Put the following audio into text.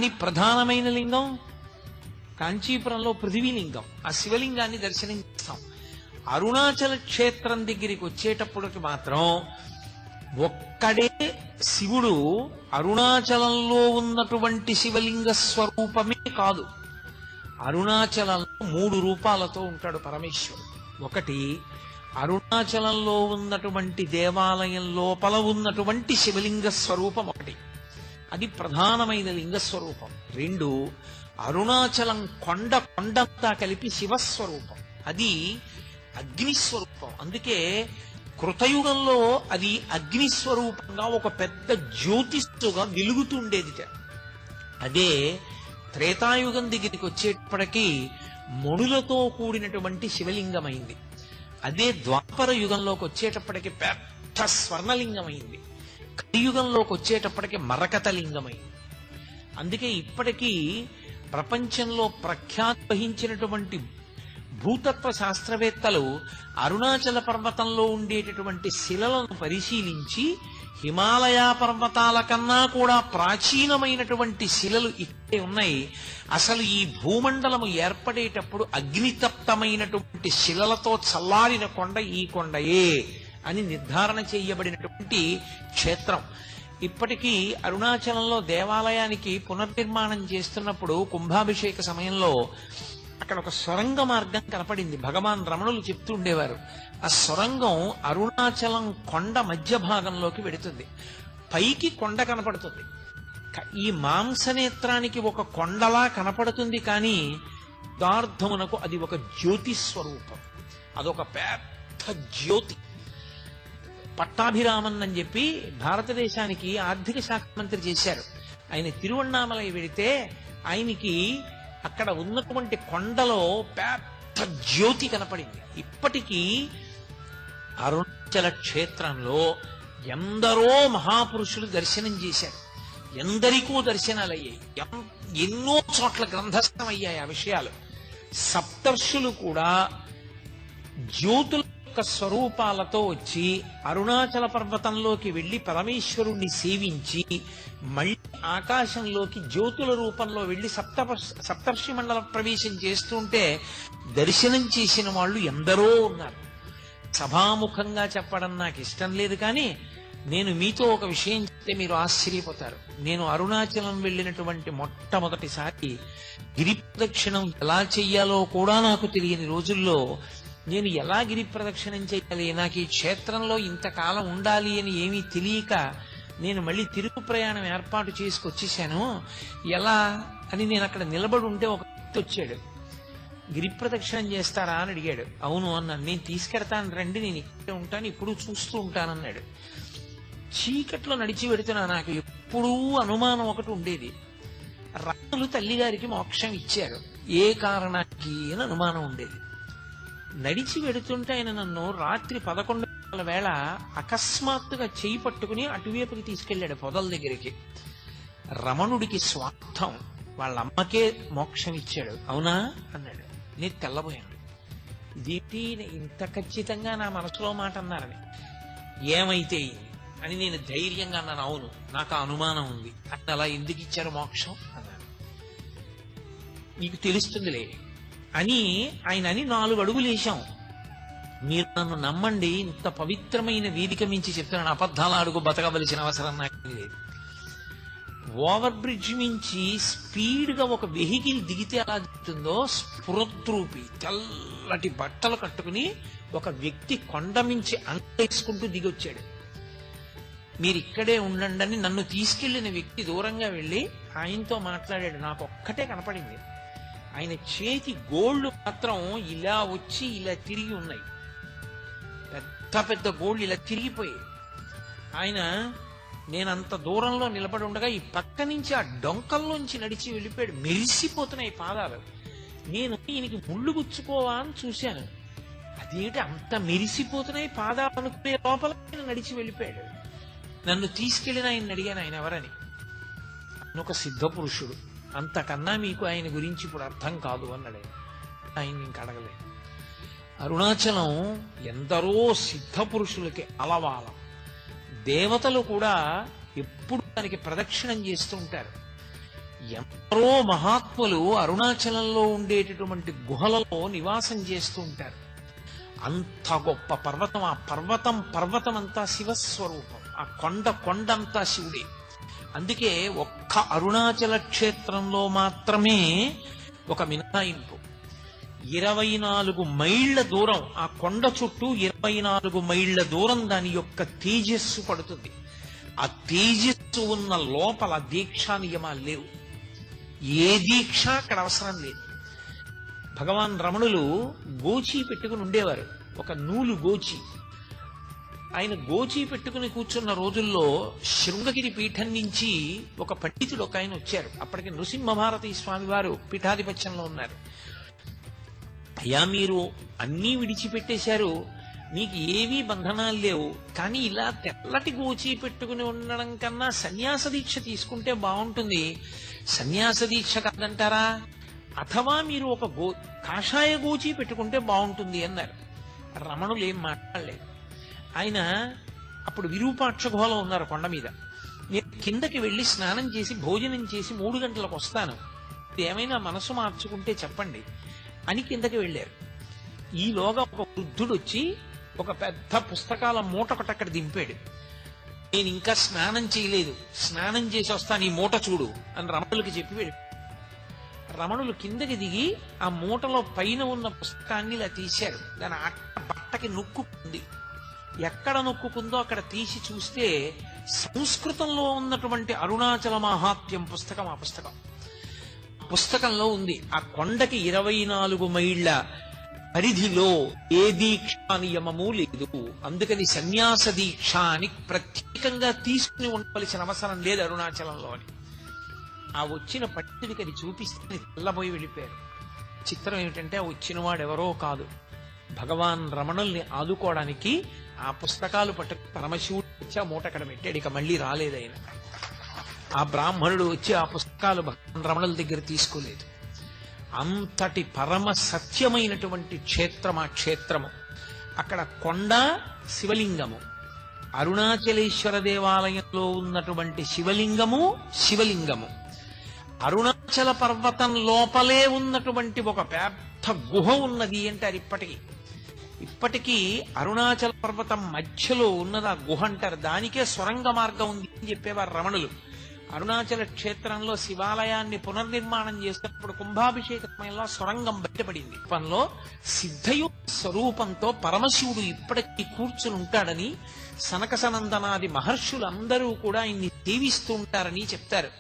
కానీ ప్రధానమైన లింగం కాంచీపురంలో పృథివీలింగం. ఆ శివలింగాన్ని దర్శనం చేస్తాం. అరుణాచల క్షేత్రం దగ్గరికి వచ్చేటప్పటికి మాత్రం ఒక్కడే శివుడు అరుణాచలంలో ఉన్నటువంటి శివలింగ స్వరూపమే కాదు, అరుణాచలంలో 3 రూపాలతో ఉంటాడు పరమేశ్వరుడు. ఒకటి అరుణాచలంలో ఉన్నటువంటి దేవాలయం లోపల ఉన్నటువంటి శివలింగ స్వరూపం ఒకటి, అది ప్రధానమైన లింగ స్వరూపం. 2 అరుణాచలం కొండంతా కలిపి శివస్వరూపం, అది అగ్నిస్వరూపం. అందుకే కృతయుగంలో అది అగ్నిస్వరూపంగా ఒక పెద్ద జ్యోతిస్సుగా వెలుగుతుండేదిట. అదే త్రేతాయుగం దగ్గరికి వచ్చేటప్పటికీ మణులతో కూడినటువంటి శివలింగమైంది. అదే ద్వాపర యుగంలోకి వచ్చేటప్పటికి పెద్ద స్వర్ణలింగమైంది. కలియుగంలోకి వచ్చేటప్పటికి మరకత లింగమైంది. అందుకే ఇప్పటికీ ప్రపంచంలో ప్రఖ్యాతి వహించినటువంటి భూతత్వ శాస్త్రవేత్తలు అరుణాచల పర్వతంలో ఉండేటటువంటి శిలలను పరిశీలించి హిమాలయ పర్వతాల కన్నా కూడా ప్రాచీనమైనటువంటి శిలలు ఇక్కడే ఉన్నాయి, అసలు ఈ భూమండలము ఏర్పడేటప్పుడు అగ్నితప్తమైనటువంటి శిలలతో చల్లారిన కొండ ఈ కొండయే అని నిర్ధారణ చేయబడినటువంటి క్షేత్రం. ఇప్పటికీ అరుణాచలంలో దేవాలయానికి పునర్నిర్మాణం చేస్తున్నప్పుడు కుంభాభిషేక సమయంలో అక్కడ ఒక సొరంగ మార్గం కనపడింది. భగవాన్ రమణులు చెప్తూ ఉండేవారు, ఆ సొరంగం అరుణాచలం కొండ మధ్య భాగంలోకి వెడుతుంది. పైకి కొండ కనపడుతుంది, ఈ మాంసనేత్రానికి ఒక కొండలా కనపడుతుంది, కానీ యథార్థమునకు అది ఒక జ్యోతి స్వరూపం, అదొక పెద్ద జ్యోతి. పట్టాభిరామన్ అని చెప్పి భారతదేశానికి ఆర్థిక శాఖ మంత్రి చేశారు. ఆయన తిరువణ్ణామలై వెడితే ఆయనకి అక్కడ ఉన్నటువంటి కొండలో పెద్ద జ్యోతి కనపడింది. ఇప్పటికీ అరుణాచల క్షేత్రంలో ఎందరో మహాపురుషులు దర్శనం చేశారు, ఎందరికో దర్శనాలు అయ్యాయి, ఎన్నో చోట్ల గ్రంథస్థమయ్యాయి ఆ విషయాలు. సప్తర్షులు కూడా జ్యోతుల యొక్క స్వరూపాలతో వచ్చి అరుణాచల పర్వతంలోకి వెళ్లి పరమేశ్వరుణ్ణి సేవించి మళ్ళీ ఆకాశంలోకి జ్యోతుల రూపంలో వెళ్లి సప్తర్షి మండల ప్రవేశం చేస్తుంటే దర్శనం చేసిన వాళ్ళు ఎందరో ఉన్నారు. సభాముఖంగా చెప్పడం నాకు ఇష్టం లేదు, కానీ నేను మీతో ఒక విషయం చెప్తే మీరు ఆశ్చర్యపోతారు. నేను అరుణాచలం వెళ్ళినటువంటి మొట్టమొదటిసారి గిరి ప్రదక్షిణం ఎలా చెయ్యాలో కూడా నాకు తెలియని రోజుల్లో నేను ఎలా గిరి ప్రదక్షిణం చేయాలి, నాకు ఈ క్షేత్రంలో ఇంతకాలం ఉండాలి అని ఏమీ తెలియక నేను మళ్ళీ తిరుగు ప్రయాణం ఏర్పాటు చేసుకొచ్చేసాను. ఎలా అని నేను అక్కడ నిలబడి ఉంటే ఒక వ్యక్తి వచ్చాడు. గిరి ప్రదక్షిణం చేస్తారా అని అడిగాడు. అవును అన్నాను. నేను తీసుకెడతాను రండి, నేను ఇక్కడే ఉంటాను, ఇప్పుడు చూస్తూ ఉంటానన్నాడు. చీకట్లో నడిచి పెడుతున్నా. నాకు ఎప్పుడూ అనుమానం ఒకటి ఉండేది, రాములు తల్లిగారికి మోక్షం ఇచ్చారు, ఏ కారణానికి అని అనుమానం ఉండేది. నడిచి వెడుతుంటే ఆయన నన్ను రాత్రి 11 గంటల వేళ అకస్మాత్తుగా చేయి పట్టుకుని అటువైపుకి తీసుకెళ్లాడు పొదల దగ్గరికి. రమణుడికి స్వార్థం, వాళ్ళ అమ్మకే మోక్షం ఇచ్చాడు అవునా అన్నాడు. నేను తెల్లబోయాను, ఇదేంటి ఇంత ఖచ్చితంగా నా మనసులో మాట అన్నారని. ఏమైతే అని నేను ధైర్యంగా అన్నాను, అవును నాకు అనుమానం ఉంది అని. అలా ఎందుకు ఇచ్చారు మోక్షం అన్నాను. నీకు తెలుస్తుందిలే అని ఆయన అని 4 అడుగులు వేశాం. మీరు నన్ను నమ్మండి, ఇంత పవిత్రమైన వేదిక మించి చెప్తున్నాను, అబద్ధాల అడుగు బతకవలసిన అవసరం నాకు లేదు. ఓవర్ బ్రిడ్జ్ మించి స్పీడ్ గా ఒక వెహికల్ దిగితే ఎలా దిగుతుందో స్ఫురద్రూపి తెల్లటి బట్టలు కట్టుకుని ఒక వ్యక్తి కొండ మించి అంటేసుకుంటూ దిగొచ్చాడు. మీరు ఇక్కడే ఉండండి అని నన్ను తీసుకెళ్లిన వ్యక్తి దూరంగా వెళ్లి ఆయనతో మాట్లాడాడు. నాకు ఒక్కటే కనపడింది, ఆయన చేతి గోళ్లు మాత్రం ఇలా వచ్చి ఇలా తిరిగి ఉన్నాయి, పెద్ద పెద్ద గోళ్లు ఇలా తిరిగిపోయాయి. ఆయన నేనంత దూరంలో నిలబడి ఉండగా ఈ పక్క నుంచి ఆ డొంకల్లోంచి నడిచి వెళ్ళిపోయాడు. మెరిసిపోతున్నాయి పాదాలు. నేను ఈయనకి ముళ్ళు గుచ్చుకోవా అని చూశాను, అదేంటి అంత మెరిసిపోతున్నాయి పాదాలు అనుకునే లోపల ఆయన నడిచి వెళ్ళిపోయాడు. నన్ను తీసుకెళ్లిన ఆయన అడిగాను, ఆయన ఎవరని. ఆయన ఒక సిద్ధ పురుషుడు, అంతకన్నా మీకు ఆయన గురించి ఇప్పుడు అర్థం కాదు అన్నాడు. ఆయన ఇంక అడగలేదు. అరుణాచలం ఎందరో సిద్ధ పురుషులకి అలవాలం. దేవతలు కూడా ఎప్పుడు దానికి ప్రదక్షిణం చేస్తూ ఉంటారు. ఎందరో మహాత్ములు అరుణాచలంలో ఉండేటటువంటి గుహలలో నివాసం చేస్తూ ఉంటారు. అంత గొప్ప పర్వతం. ఆ పర్వతం అంతా శివస్వరూపం. ఆ కొండంతా శివుడే. అందుకే ఒక్క అరుణాచల క్షేత్రంలో మాత్రమే ఒక మినహాయింపు. 24 మైళ్ళ దూరం, ఆ కొండ చుట్టూ 24 మైళ్ళ దూరం దాని యొక్క తేజస్సు పడుతుంది. ఆ తేజస్సు ఉన్న లోపల దీక్షా నియమాలు లేవు. ఏ దీక్ష అక్కడ అవసరం లేదు. భగవాన్ రమణులు గోచి పెట్టుకుని ఉండేవారు, ఒక నూలు గోచి. ఆయన గోచి పెట్టుకుని కూర్చున్న రోజుల్లో శృంగగిరి పీఠం నుంచి ఒక పండితుడు ఒక ఆయన వచ్చారు. అప్పటికి నృసింహభారతి స్వామి వారు పీఠాధిపత్యంలో ఉన్నారు. అయ్యా, మీరు అన్నీ విడిచిపెట్టేశారు, మీకు ఏవీ బంధనాలు లేవు, కానీ ఇలా తెల్లటి గోచి పెట్టుకుని ఉండడం కన్నా సన్యాస దీక్ష తీసుకుంటే బాగుంటుంది. సన్యాస దీక్ష కాదంటారా? అథవా మీరు ఒక కాషాయ గోచి పెట్టుకుంటే బాగుంటుంది అన్నారు. రమణులు ఏం మాట్లాడలేదు. ఆయన అప్పుడు విరూపాక్ష గుహలో ఉన్నారు కొండ మీద. నేను కిందకి వెళ్ళి స్నానం చేసి భోజనం చేసి 3 గంటలకు వస్తాను, ఏమైనా మనసు మార్చుకుంటే చెప్పండి అని కిందకి వెళ్ళారు. ఈలోగా ఒక వృద్ధుడు వచ్చి ఒక పెద్ద పుస్తకాల మూట ఒకటి అక్కడ దింపాడు. నేను ఇంకా స్నానం చేయలేదు, స్నానం చేసి వస్తాను, ఈ మూట చూడు అని రమణులకి చెప్పి వెళ్ళి, రమణులు కిందకి దిగి ఆ మూటలో పైన ఉన్న పుస్తకాన్ని ఇలా తీశారు. దాని బట్టకి నొక్కుంది. ఎక్కడ నొక్కుందో అక్కడ తీసి చూస్తే సంస్కృతంలో ఉన్నటువంటి అరుణాచల మహాత్మ్యం పుస్తకం. ఆ పుస్తకంలో ఉంది, ఆ కొండకి 24 మైళ్ళ పరిధిలో ఏ దీక్షా నియమము లేదు, అందుకని సన్యాస దీక్ష అని ప్రత్యేకంగా తీసుకుని ఉండవలసిన అవసరం లేదు అరుణాచలంలో అని. ఆ వచ్చిన పండితుడికి అది చూపిస్తే తెల్లబోయి వెళ్ళిపోయారు. చిత్రం ఏమిటంటే ఆ వచ్చిన వాడెవరో కాదు, భగవాన్ రమణుల్ని ఆదుకోవడానికి ఆ పుస్తకాలు పట్టుకు పరమశివుడు వచ్చి ఆ మూట అక్కడ పెట్టాడు. ఇక మళ్ళీ రాలేదు ఆయన. ఆ బ్రాహ్మణుడు వచ్చి ఆ పుస్తకాలు భగవాన్ రమణుల దగ్గర తీసుకోలేదు. అంతటి పరమ సత్యమైనటువంటి క్షేత్రం ఆ క్షేత్రము. అక్కడ కొండ, శివలింగము. అరుణాచలేశ్వర దేవాలయంలో ఉన్నటువంటి శివలింగము అరుణాచల పర్వతం లోపలే ఉన్నటువంటి ఒక పెద్ద గుహ ఉన్నది అంటారు. ఇప్పటికీ అరుణాచల పర్వతం మధ్యలో ఉన్నది ఆ గుహ అంటారు. దానికే సొరంగ మార్గం ఉంది అని చెప్పేవారు రమణులు. అరుణాచల క్షేత్రంలో శివాలయాన్ని పునర్నిర్మాణం చేసినప్పుడు కుంభాభిషేక సమయంలో సొరంగం బయటపడింది. రూపంలో సిద్ధయోగ స్వరూపంతో పరమశివుడు ఇప్పటికీ కూర్చుని ఉంటాడని, సనక సనందనాది మహర్షులందరూ కూడా ఆయన్ని సేవిస్తూ ఉంటారని చెప్తారు.